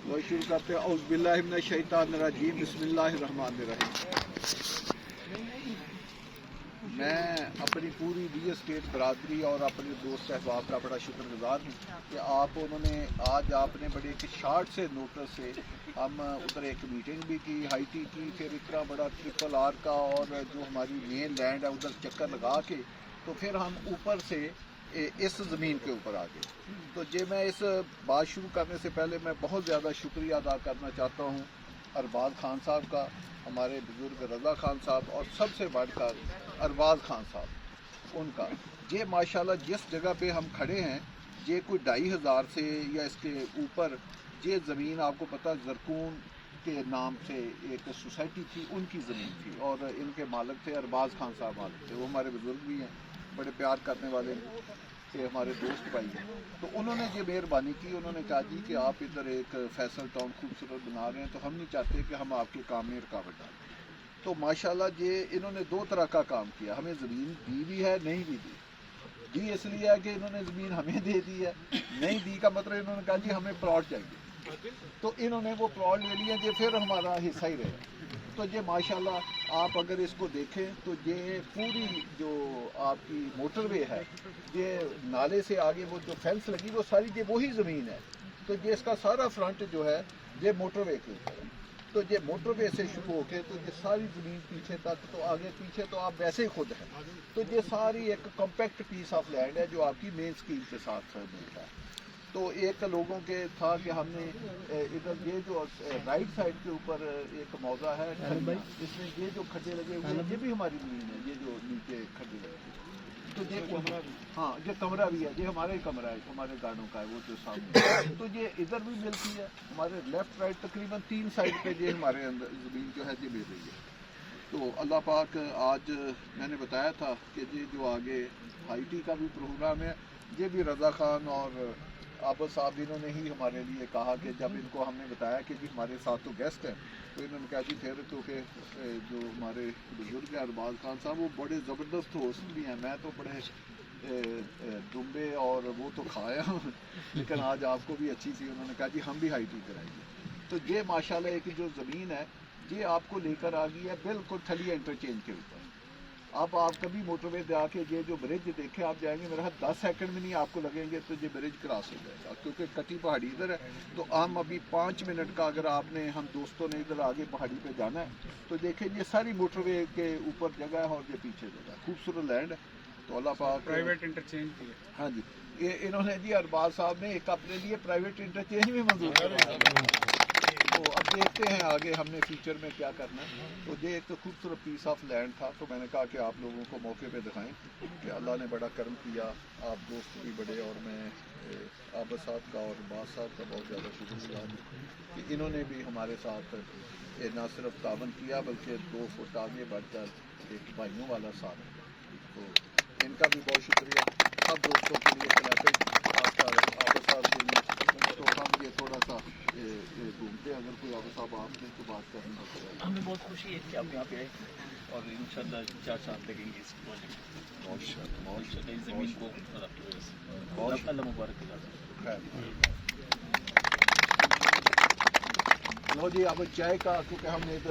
وہ شروع کرتے ہیں اعوذ باللہ من الشیطان الرجیم بسم اللہ الرحمن الرحیم۔ میں اپنی پوری ری اسٹیٹ برادری اور اپنے دوست احباب کا بڑا شکر گزار ہوں کہ آج آپ نے بڑے ایک شارٹ سے نوٹس سے ہم ادھر ایک میٹنگ بھی کی، ہائی ٹی کی، پھر اتنا بڑا ٹرپل آر کا اور جو ہماری مین لینڈ ہے ادھر چکر لگا کے تو پھر ہم اوپر سے اس زمین کے اوپر آ گئے۔ تو میں اس بات شروع کرنے سے پہلے میں بہت زیادہ شکریہ ادا کرنا چاہتا ہوں ارباز خان صاحب کا، ہمارے بزرگ رضا خان صاحب، اور سب سے بڑھ کر ارباز خان صاحب ان کا۔ یہ ماشاءاللہ جس جگہ پہ ہم کھڑے ہیں یہ کوئی 2500 سے یا اس کے اوپر یہ زمین آپ کو پتہ زرکون کے نام سے ایک سوسائٹی تھی، ان کی زمین تھی اور ان کے مالک تھے ارباز خان صاحب مالک تھے۔ وہ ہمارے بزرگ بھی ہیں، بڑے پیار کرنے والے کہ ہمارے دوست بھائی ہیں۔ تو انہوں نے یہ مہربانی کی، انہوں نے کہا جی کہ آپ ادھر ایک فیصل ٹاؤن خوبصورت بنا رہے ہیں تو ہم نہیں چاہتے کہ ہم آپ کے کام میں رکاوٹ ڈالیں۔ تو ماشاءاللہ انہوں نے 2 طرح کا کام کیا، ہمیں زمین دی بھی ہے، نہیں بھی دی اس لیے ہے کہ انہوں نے زمین ہمیں دے دی ہے، نہیں دی کا مطلب انہوں نے کہا جی ہمیں پلاٹ چاہیے، تو انہوں نے وہ پلاٹ لے لیا، یہ پھر ہمارا حصہ ہی رہے۔ تو یہ ماشاءاللہ آپ اگر اس کو دیکھیں تو یہ پوری جو آپ کی موٹر وے ہے، یہ نالے سے آگے وہ جو فینس لگی وہ ساری یہ وہی زمین ہے۔ تو یہ اس کا سارا فرنٹ جو ہے یہ موٹر وے کے اوپر ہے۔ تو یہ موٹر وے سے شروع ہو کے تو یہ ساری زمین پیچھے تک، تو آگے پیچھے تو آپ ویسے ہی خود ہیں۔ تو یہ ساری ایک کمپیکٹ پیس آف لینڈ ہے جو آپ کی مین اسکیم کے ساتھ ملتا ہے۔ تو ایک لوگوں کے تھا کہ ہم نے ادھر یہ جو رائٹ سائڈ کے اوپر ایک موضع ہے اس میں یہ جو کھڈے لگے ہوئے ہیں یہ بھی ہماری زمین ہے، یہ جو نیچے کھڈے لگے ہوئے ہیں۔ تو ہاں یہ کمرہ بھی ہے، یہ ہمارا ہی کمرہ ہے، ہمارے گارڈوں کا ہے وہ جو سامنے۔ تو یہ ادھر بھی ملتی ہے، ہمارے لیفٹ رائٹ تقریباً 3 سائڈ پہ یہ ہمارے اندر زمین جو ہے یہ مل رہی ہے۔ تو اللہ پاک آج میں نے بتایا تھا کہ یہ جو آگے ہائی ٹی کا بھی پروگرام ہے، یہ بھی رضا خان اور عابد صاحب انہوں نے ہی ہمارے لیے کہا کہ جب ان کو ہم نے بتایا کہ جی ہمارے ساتھ تو گیسٹ ہیں، تو انہوں نے کہا جی پھر کیونکہ جو ہمارے بزرگ ہیں ارباز خان صاحب وہ بڑے زبردست ہوسٹ بھی ہیں، میں تو بڑے دمبے اور وہ تو کھایا ہوں لیکن آج آپ کو بھی اچھی سی، انہوں نے کہا جی ہم بھی ہائی ٹی کرائیں گے۔ تو یہ ماشاءاللہ ایک جو زمین ہے یہ آپ کو لے کر آ گئی ہے بالکل تھلیا انٹرچینج کے اوپر۔ اب آپ کبھی موٹر وے جا کے یہ جو برج دیکھیں آپ جائیں گے، میرا 10 سیکنڈ میں نہیں آپ کو لگیں گے تو یہ برج کراس ہو جائے گا، کیونکہ کٹی پہاڑی ادھر ہے۔ تو ہم ابھی 5 منٹ کا اگر ہم دوستوں نے ادھر آگے پہاڑی پہ جانا ہے تو دیکھیں یہ ساری موٹر وے کے اوپر جگہ ہے اور یہ پیچھے جگہ ہے، خوبصورت لینڈ ہے۔ تو اللہ پاک پرائیویٹ انٹرچینج بھی ہے۔ ہاں جی، یہ انہوں نے جی ارباز صاحب نے ایک اپنے لیے پرائیویٹ انٹرچینج بھی منظور کروایا۔ تو اب دیکھتے ہیں آگے ہم نے فیوچر میں کیا کرنا ہے۔ تو یہ ایک تو خوبصورت پیس آف لینڈ تھا، تو میں نے کہا کہ آپ لوگوں کو موقع پہ دکھائیں کہ اللہ نے بڑا کرم کیا، آپ دوست بھی بڑے، اور میں عابد صاحب کا اور باز صاحب کا بہت زیادہ شکر گزار ہوں کہ انہوں نے بھی ہمارے ساتھ نہ صرف تعاون کیا بلکہ 2 فٹ آگے بڑھ کر ایک بھائیوں والا ساتھ دیا۔ تو ان کا بھی بہت شکریہ سب دوستوں کے لیے، خاص کر عابد صاحب کے لیے۔ تو ہم یہ تھوڑا سا ڈھونڈتے ہیں، اگر کوئی عابد صاحب آپ نے تو بات کرنی ہے۔ ہمیں بہت خوشی ہے کہ آپ یہاں پہ آئے اور انشاءاللہ 4 سال لگیں گے اس پروجیکٹ ماشاءاللہ اس زمین کو اللہ مبارک خیر۔ لو جی اب چائے کا، کیونکہ ہم نے ادھر